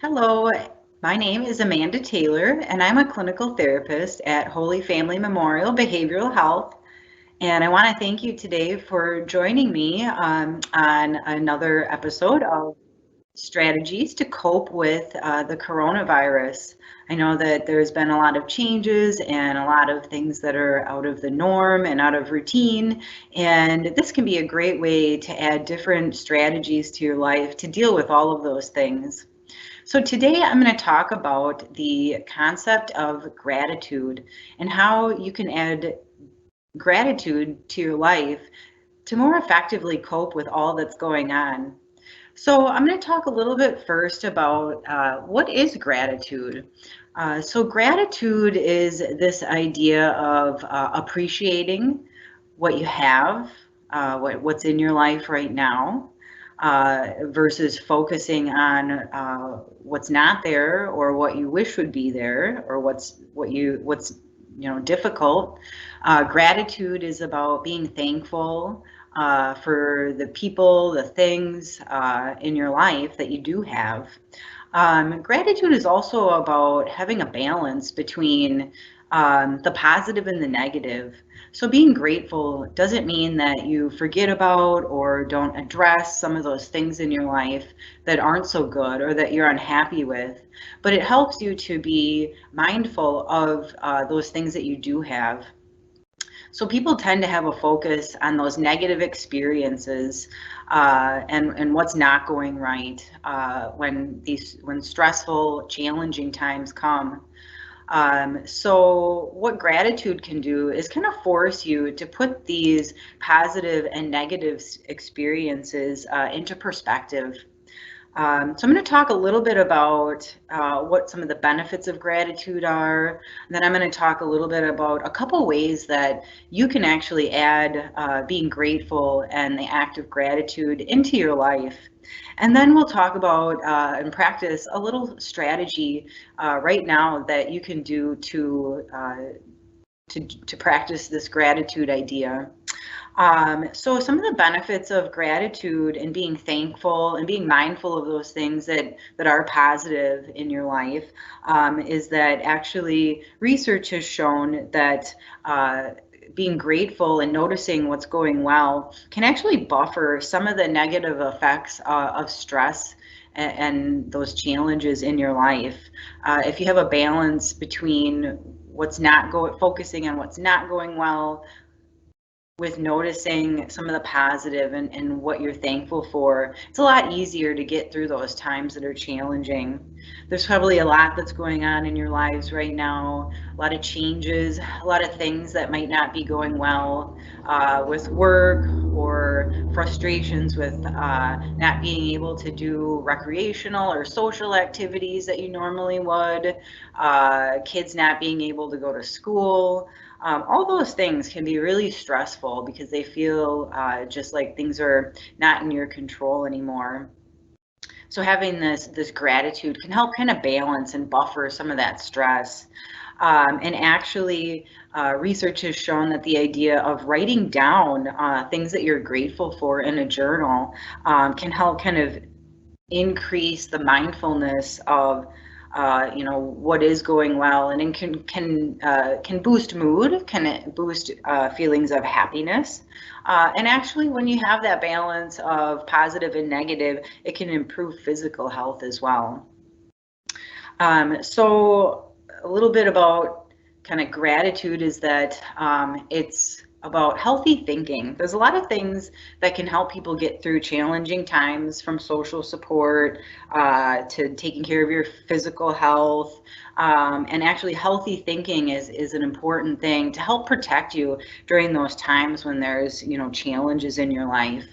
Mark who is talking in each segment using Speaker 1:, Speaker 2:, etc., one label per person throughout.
Speaker 1: Hello, my name is Amanda Taylor, and I'm a clinical therapist at Holy Family Memorial Behavioral Health. And I want to thank you today for joining me on another episode of Strategies to Cope with the Coronavirus. I know that there's been a lot of changes and a lot of things that are out of the norm and out of routine. And this can be a great way to add different strategies to your life to deal with all of those things. So today I'm going to talk about the concept of gratitude and how you can add gratitude to your life to more effectively cope with all that's going on. So I'm going to talk a little bit first about what is gratitude. So gratitude is this idea of appreciating what you have, what's in your life right now, versus focusing on what's not there or what you wish would be there or what's difficult. Gratitude is about being thankful for the people, the things in your life that you do have. Gratitude is also about having a balance between the positive and the negative. So being grateful doesn't mean that you forget about or don't address some of those things in your life that aren't so good or that you're unhappy with, but it helps you to be mindful of those things that you do have. So people tend to have a focus on those negative experiences and what's not going right when stressful, challenging times come. So what gratitude can do is kind of force you to put these positive and negative experiences into perspective. So I'm going to talk a little bit about what some of the benefits of gratitude are. And then I'm going to talk a little bit about a couple ways that you can actually add being grateful and the act of gratitude into your life. And then we'll talk about and practice a little strategy right now that you can do to practice this gratitude idea. So some of the benefits of gratitude and being thankful and being mindful of those things that are positive in your life is that actually research has shown that being grateful and noticing what's going well can actually buffer some of the negative effects of stress and those challenges in your life. If you have a balance between focusing on what's not going well, with noticing some of the positive and what you're thankful for, it's a lot easier to get through those times that are challenging. There's probably a lot that's going on in your lives right now, a lot of changes, a lot of things that might not be going well with work or frustrations with not being able to do recreational or social activities that you normally would, kids not being able to go to school. All those things can be really stressful because they feel just like things are not in your control anymore. So having this gratitude can help kind of balance and buffer some of that stress. And actually, research has shown that the idea of writing down things that you're grateful for in a journal can help kind of increase the mindfulness of what is going well, and it can boost mood, can boost feelings of happiness, and actually when you have that balance of positive and negative, it can improve physical health as well. So a little bit about kind of gratitude is that it's about healthy thinking. There's a lot of things that can help people get through challenging times, from social support to taking care of your physical health. And actually healthy thinking is an important thing to help protect you during those times when there's, challenges in your life.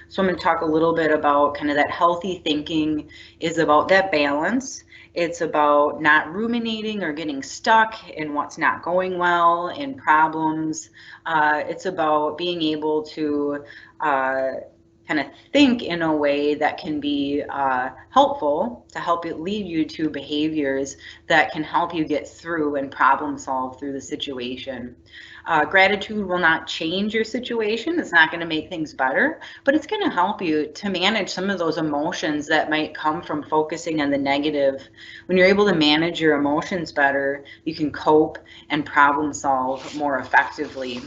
Speaker 1: So I'm going to talk a little bit about kind of that healthy thinking is about that balance. It's about not ruminating or getting stuck in what's not going well, in problems. It's about being able to kind of think in a way that can be helpful to help it lead you to behaviors that can help you get through and problem solve through the situation. Gratitude will not change your situation. It's not going to make things better, but it's going to help you to manage some of those emotions that might come from focusing on the negative. When you're able to manage your emotions better, you can cope and problem solve more effectively.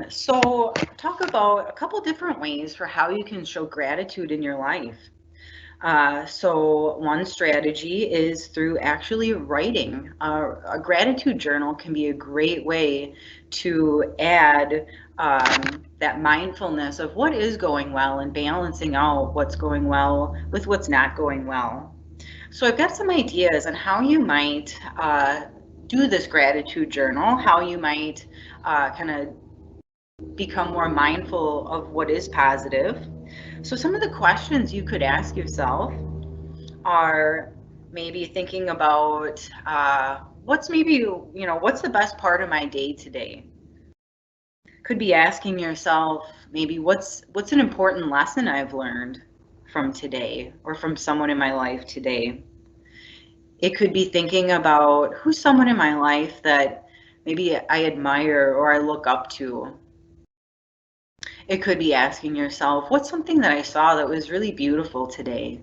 Speaker 1: So talk about a couple different ways for how you can show gratitude in your life. So one strategy is through actually writing. A gratitude journal can be a great way to add that mindfulness of what is going well and balancing out what's going well with what's not going well. So I've got some ideas on how you might do this gratitude journal, how you might kind of become more mindful of what is positive. So some of the questions you could ask yourself are maybe thinking about what's what's the best part of my day today? Could be asking yourself maybe what's an important lesson I've learned from today or from someone in my life today. It could be thinking about who's someone in my life that maybe I admire or I look up to. It could be asking yourself, what's something that I saw that was really beautiful today?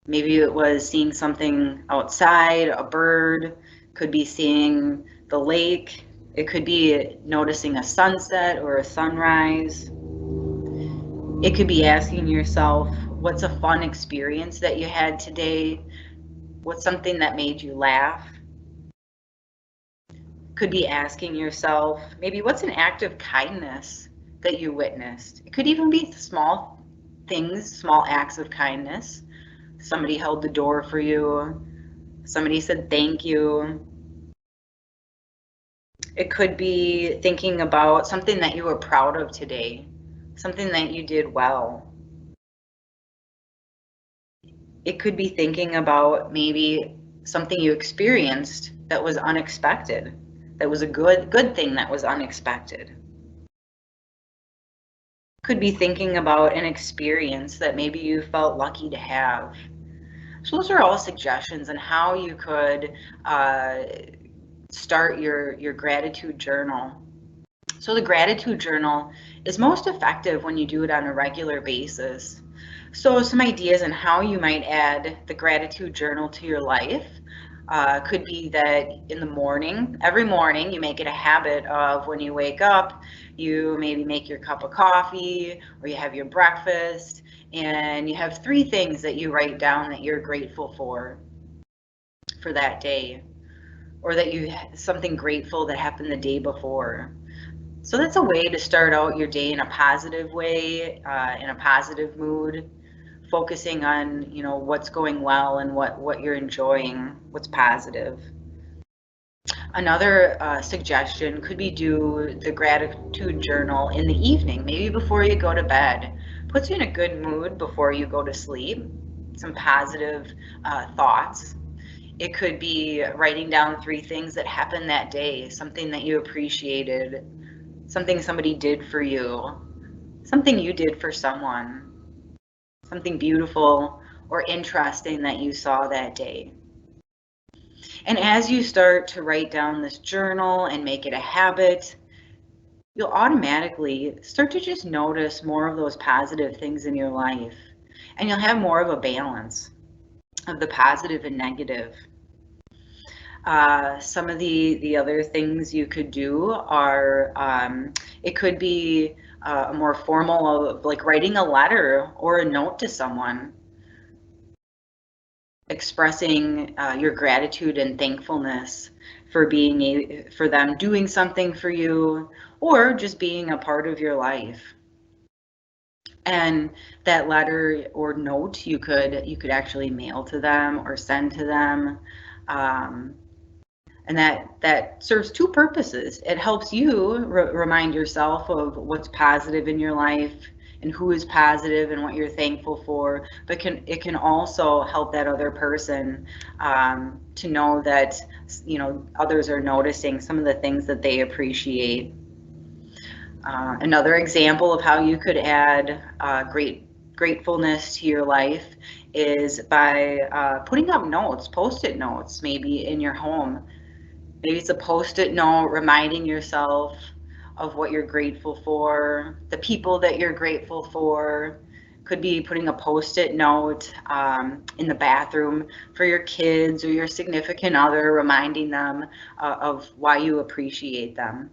Speaker 1: Maybe it was seeing something outside, a bird, could be seeing the lake, it could be noticing a sunset or a sunrise. It could be asking yourself, what's a fun experience that you had today? What's something that made you laugh? Could be asking yourself, maybe what's an act of kindness that you witnessed? It could even be small things, small acts of kindness. Somebody held the door for you. Somebody said thank you. It could be thinking about something that you were proud of today, something that you did well. It could be thinking about maybe something you experienced that was unexpected, that was a good thing that was unexpected. Could be thinking about an experience that maybe you felt lucky to have. So those are all suggestions on how you could start your gratitude journal. So the gratitude journal is most effective when you do it on a regular basis. So some ideas on how you might add the gratitude journal to your life could be that in the morning, every morning, you make it a habit of when you wake up, you maybe make your cup of coffee or you have your breakfast and you have 3 things that you write down that you're grateful for that day, or that you something grateful that happened the day before. So that's a way to start out your day in a positive way, in a positive mood, focusing on what's going well and what you're enjoying, what's positive. Another suggestion could be do the gratitude journal in the evening, maybe before you go to bed. Puts you in a good mood before you go to sleep. Some positive thoughts. It could be writing down 3 things that happened that day, something that you appreciated, something somebody did for you, something you did for someone, something beautiful or interesting that you saw that day. And as you start to write down this journal and make it a habit, you'll automatically start to just notice more of those positive things in your life. And you'll have more of a balance of the positive and negative. Some of the other things you could do are, it could be a more formal, like writing a letter or a note to someone, expressing your gratitude and thankfulness for for them doing something for you or just being a part of your life. And that letter or note you could actually mail to them or send to them. And that serves 2 purposes. It helps you remind yourself of what's positive in your life and who is positive and what you're thankful for, but it can also help that other person to know that others are noticing some of the things that they appreciate. Another example of how you could add gratefulness to your life is by putting up notes, post-it notes, maybe in your home. Maybe it's a post-it note reminding yourself of what you're grateful for, the people that you're grateful for. Could be putting a post-it note in the bathroom for your kids or your significant other, reminding them of why you appreciate them.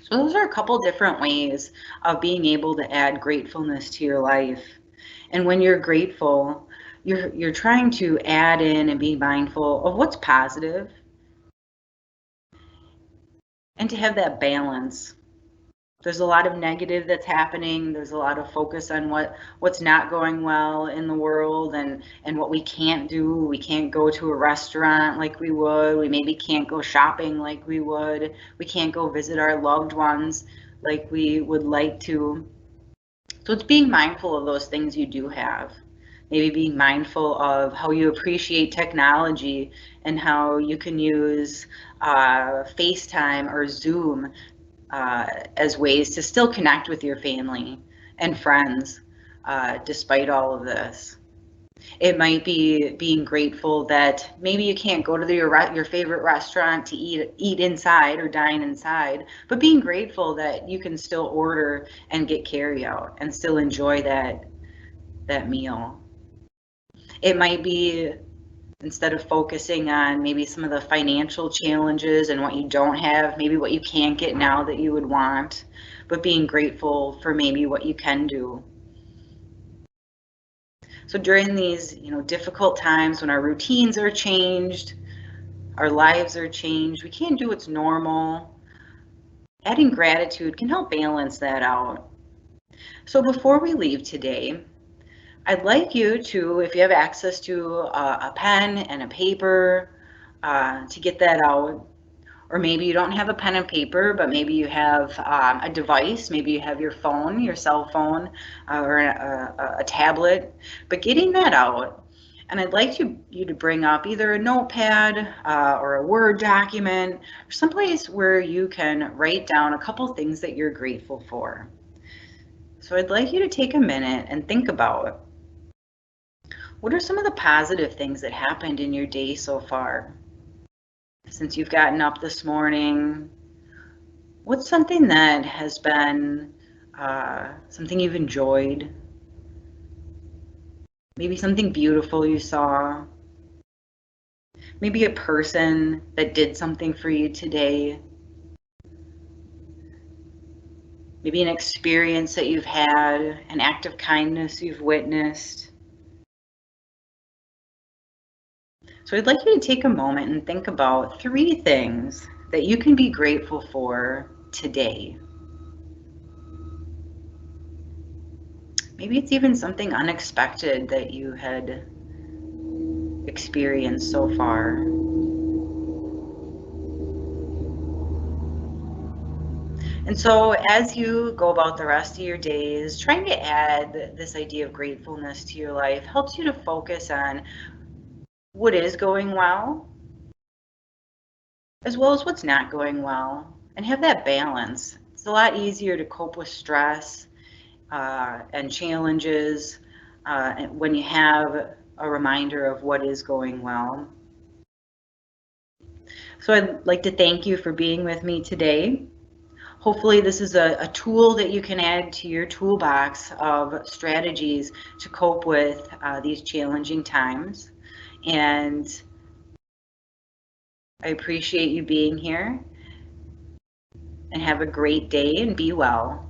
Speaker 1: So those are a couple different ways of being able to add gratefulness to your life. And when you're grateful, you're trying to add in and be mindful of what's positive and to have that balance. There's a lot of negative that's happening. There's a lot of focus on what's not going well in the world and what we can't do. We can't go to a restaurant like we would. We maybe can't go shopping like we would. We can't go visit our loved ones like we would like to. So it's being mindful of those things you do have. Maybe being mindful of how you appreciate technology and how you can use FaceTime or Zoom as ways to still connect with your family and friends despite all of this. It might be being grateful that maybe you can't go to your favorite restaurant to eat inside or dine inside, but being grateful that you can still order and get carry out and still enjoy that meal. It might be, instead of focusing on maybe some of the financial challenges and what you don't have, maybe what you can't get now that you would want, but being grateful for maybe what you can do. So during these, difficult times when our routines are changed, our lives are changed, we can't do what's normal. Adding gratitude can help balance that out. So before we leave today, I'd like you to, if you have access to a pen and a paper, to get that out. Or maybe you don't have a pen and paper, but maybe you have a device. Maybe you have your phone, your cell phone, or a tablet. But getting that out, and I'd like you to bring up either a notepad or a Word document, or someplace where you can write down a couple things that you're grateful for. So I'd like you to take a minute and think about, what are some of the positive things that happened in your day so far? Since you've gotten up this morning, what's something that has been something you've enjoyed? Maybe something beautiful you saw. Maybe a person that did something for you today. Maybe an experience that you've had, an act of kindness you've witnessed. So I'd like you to take a moment and think about 3 things that you can be grateful for today. Maybe it's even something unexpected that you had experienced so far. And so as you go about the rest of your days, trying to add this idea of gratefulness to your life helps you to focus on what is going well, as well as what's not going well, and have that balance. It's a lot easier to cope with stress and challenges when you have a reminder of what is going well. So I'd like to thank you for being with me today. Hopefully this is a tool that you can add to your toolbox of strategies to cope with these challenging times. And I appreciate you being here, and have a great day and be well.